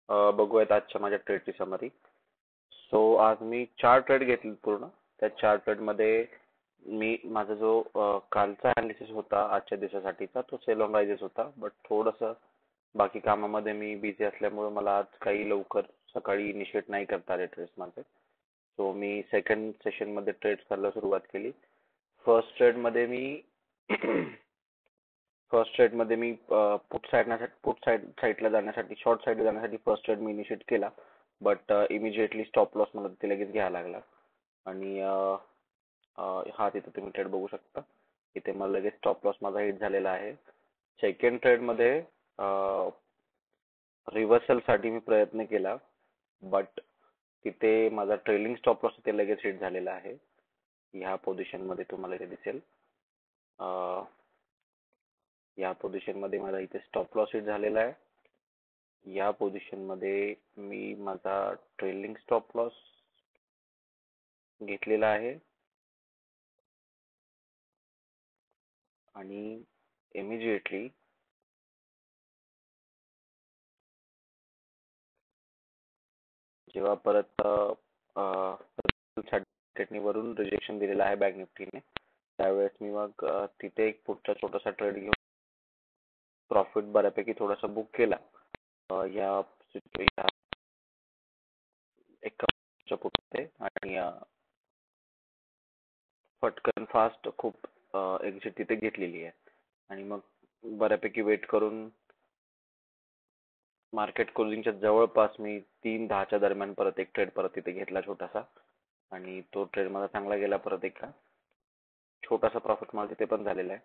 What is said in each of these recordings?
बघूयात आजच्या माझ्या ट्रेडची समरी. सो आज मी 4 ट्रेड घेतले पूर्ण. त्या 4 ट्रेडमध्ये मी माझा जो कालचा अनालिसिस होता आजच्या दिवसासाठीचा तो सेल ऑन रायझेस होता. बट थोडंसं बाकी कामामध्ये मी बिझी असल्यामुळे मला आज काही लवकर सकाळी इनिशिएट नाही करता आले ट्रेड्स माझे. सो मी सेकंड सेशनमध्ये ट्रेड्स करायला सुरुवात केली. फर्स्ट ट्रेडमध्ये मी फर्स्ट ट्रेड मध्ये मी पुट साईडला जाण्यासाठी शॉर्ट साईडला जाण्यासाठी फर्स्ट ट्रेड मी इनिशिएट केला. बट इमिजिएटली स्टॉप लॉस मला तिथे लगेच घ्यायला लागला. आणि हा तिथे तुम्ही ट्रेड बघू शकता. इथे मला लगेच स्टॉप लॉस माझा हिट झालेला आहे. सेकंड ट्रेड मध्ये रिव्हर्सल साठी मी प्रयत्न केला. बट तिथे माझा ट्रेलिंग स्टॉप लॉस तिथे लगेच हिट झालेला आहे. ह्या पोझिशन मध्ये तुम्हाला ते दिसेल. या पोझिशन मध्ये माझा इथे स्टॉप लॉस हिट झालेला आहे. या पोझिशन मध्ये मी माझा ट्रेलिंग स्टॉप लॉस घेतलेला आहे. आणि इमिजिएटली जेव्हा परत साठी वरून रिजेक्शन दिलेलं आहे बँक निफ्टीने, त्यावेळेस मी मग तिथे एक पुढचा छोटासा ट्रेड घेऊन प्रॉफिट बऱ्यापैकी थोडासा बुक केला. या एका पुढे आणि पटकन फास्ट खूप एक्झिट तिथे घेतलेली आहे. आणि मग बऱ्यापैकी वेट करून मार्केट क्लोजिंगच्या जवळपास मी 3:10च्या दरम्यान परत एक ट्रेड परत तिथे घेतला छोटासा. आणि तो ट्रेड माझा चांगला गेला. परत एक छोटासा प्रॉफिट मला तिथे पण झालेला आहे.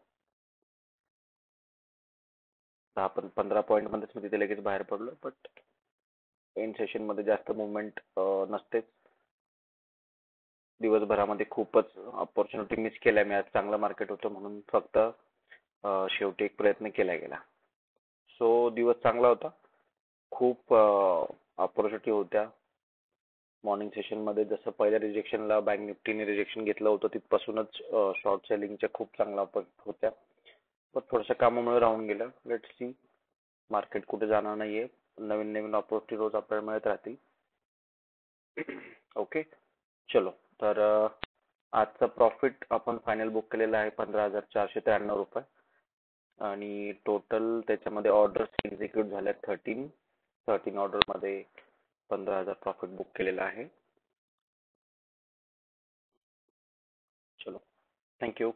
10-15 पॉईंट मध्येच मी तिथे लगेच बाहेर पडलो. बट एंड सेशन मध्ये जास्त मुवमेंट नसतेच. दिवसभरामध्ये खूपच ऑपॉर्च्युनिटी मिस केल्या मी. आज चांगलं मार्केट होतं म्हणून फक्त शेवटी एक प्रयत्न केला गेला. सो दिवस चांगला होता. खूप ऑपॉर्च्युनिटी होत्या. मॉर्निंग सेशन मध्ये जसं पहिल्या रिजेक्शनला बँक निफ्टीने रिजेक्शन घेतलं होतं तिथपासूनच शॉर्ट सेलिंगच्या खूप चांगल्या होत्या. पण थोड्याशा कामामुळे राहून गेलं. लेट्स सी मार्केट कुठे जाणार नाहीये. नवीन नवीन ऑपॉर्च्युनिटी रोज आपल्याला मिळत राहतील. ओके चलो. तर आजचा प्रॉफिट आपण फायनल बुक केलेला आहे 15,493 रुपये. आणि टोटल त्याच्यामध्ये ऑर्डर्स एक्झिक्यूट झाल्या 13 ऑर्डर मध्ये 15,000 प्रॉफिट बुक केलेला आहे. चलो थँक्यू.